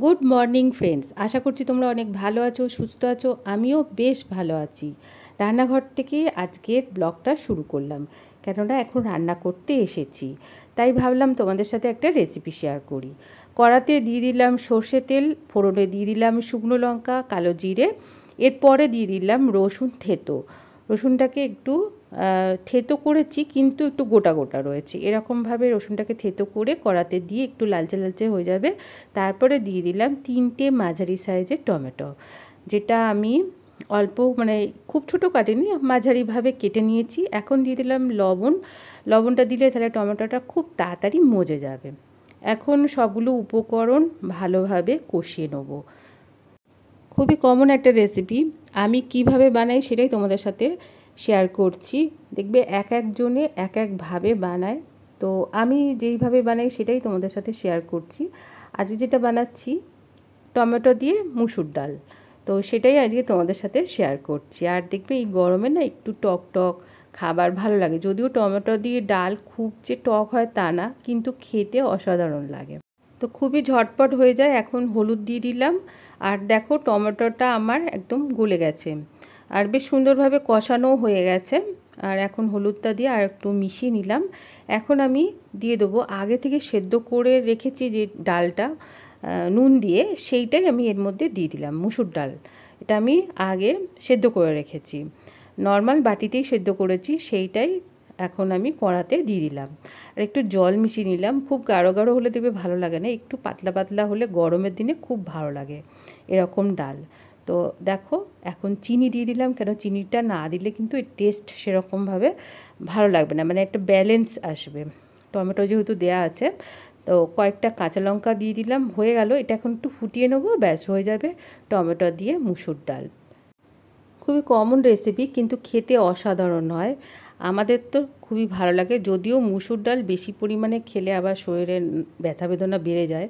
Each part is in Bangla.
গুড মর্নিং ফ্রেন্ডস, আশা করছি তোমরা অনেক ভালো আছো, সুস্থ আছো। আমিও বেশ ভালো আছি। রান্নাঘর থেকে আজকের ব্লগটা শুরু করলাম, কেননা এখন রান্না করতে এসেছি, তাই ভাবলাম তোমাদের সাথে একটা রেসিপি শেয়ার করি। কড়াতে দিয়ে দিলাম সর্ষে তেল, ফোড়নে দিয়ে দিলাম শুকনো লঙ্কা, কালো জিরে, এরপরে দিয়ে দিলাম রসুন থেতো। রসুনটাকে একটু থেতো করেছি, কিন্তু একটু গোটা গোটা রয়েছে। এরকমভাবে রসুনটাকে থেতো করে কড়াতে দিয়ে একটু লালচে লালচে হয়ে যাবে। তারপরে দিয়ে দিলাম 3টে মাঝারি সাইজের টমেটো, যেটা আমি অল্প খুব ছোটো কাটিনি, মাঝারিভাবে কেটে নিয়েছি। এখন দিয়ে দিলাম লবণ। লবণটা দিলে তাহলে টমেটোটা খুব তাড়াতাড়ি মজে যাবে। এখন সবগুলো উপকরণ ভালোভাবে কষিয়ে নেব। খুবই কমন একটা রেসিপি, আমি কিভাবে বানাই সেটাই তোমাদের সাথে শেয়ার করছি। দেখবে এক একজনে এক একভাবে বানায়, তো আমি যেইভাবে বানাই সেটাই তোমাদের সাথে শেয়ার করছি। আজকে যেটা বানাচ্ছি টমেটো দিয়ে মুসুর ডাল, তো সেটাই আজকে তোমাদের সাথে শেয়ার করছি। আর দেখবে এই গরমে না একটু টক টক খাবার ভালো লাগে, যদিও টমেটো দিয়ে ডাল খুব যে টক হয় তা না, কিন্তু খেতে অসাধারণ লাগে। তো খুবই ঝটপট হয়ে যায়। এখন হলুদ দিয়ে দিলাম, আর দেখো টমেটোটা আমার একদম গলে গেছে আর বেশ সুন্দরভাবে কষানো হয়ে গেছে। আর এখন হলুদটা দিয়ে আর একটু মিশিয়ে নিলাম। এখন আমি দিয়ে দেবো আগে থেকে সেদ্ধ করে রেখেছি যে ডালটা নুন দিয়ে, সেইটাই আমি এর মধ্যে দিয়ে দিলাম। মুসুর ডাল এটা আমি আগে সেদ্ধ করে রেখেছি, নর্মাল বাটিতেই সেদ্ধ করেছি, সেইটাই এখন আমি কড়াতে দিয়ে দিলাম। আর একটু জল মিশিয়ে নিলাম। খুব গাঢ় গাঢ় হলে দেখবে ভালো লাগে না, একটু পাতলা পাতলা হলে গরমের দিনে খুব ভালো লাগে এরকম ডাল। তো দেখো এখন চিনি দিয়ে দিলাম, কেন চিনিটা না দিলে কিন্তু এর টেস্ট সেরকমভাবে ভালো লাগবে না, একটা ব্যালেন্স আসবে। টমেটো যেহেতু দেয়া আছে, তো কয়েকটা কাঁচা লঙ্কা দিয়ে দিলাম। হয়ে গেল, এটা এখন একটু ফুটিয়ে নেবো, ব্যাস হয়ে যাবে টমেটো দিয়ে মুসুর ডাল। খুবই কমন রেসিপি, কিন্তু খেতে অসাধারণ হয়। আমাদের তো খুবই ভালো লাগে, যদিও মুসুর ডাল বেশি পরিমাণে খেলে আবার শরীরে ব্যথা বেদনা বেড়ে যায়,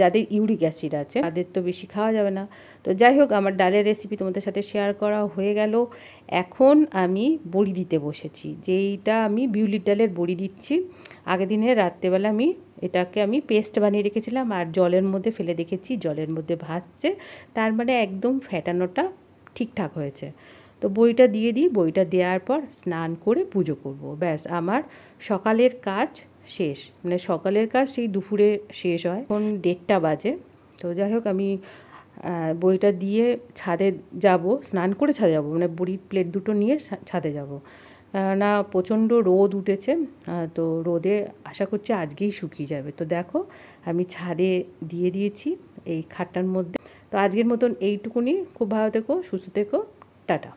যাদের ইউরিক অ্যাসিড আছে তাদের তো বেশি খাওয়া যাবে না। তো যাই হোক, আমার ডালের রেসিপি তোমাদের সাথে শেয়ার করা হয়ে গেল। এখন আমি বড়ি দিতে বসেছি, যেইটা আমি বিউলির ডালের বড়ি দিচ্ছি। আগের দিনে রাত্রেবেলা এটাকে আমি পেস্ট বানিয়ে রেখেছিলাম, আর জলের মধ্যে ফেলে দেখেছি জলের মধ্যে ভাসছে, তার একদম ফ্যাটানোটা ঠিকঠাক হয়েছে। তো বইটা দিয়ে দিই, বইটা দেওয়ার পর স্নান করে পুজো করব, ব্যাস আমার সকালের কাজ শেষ। সকালের কাজ সেই দুপুরে শেষ হয়, এখন 1:30 বাজে। তো যাই হোক, আমি বইটা দিয়ে ছাদে যাব, স্নান করে ছাদে যাব, বড়ির প্লেট দুটো নিয়ে ছাদে যাব, না প্রচণ্ড রোদ উঠেছে। তো রোদে আশা করছি আজকেই শুকিয়ে যাবে। তো দেখো আমি ছাদে দিয়ে দিয়েছি এই খাটটার মধ্যে। তো আজকের মতন এইটুকুনি। খুব ভালো থেকো, সুস্থ থেকো, টাটা।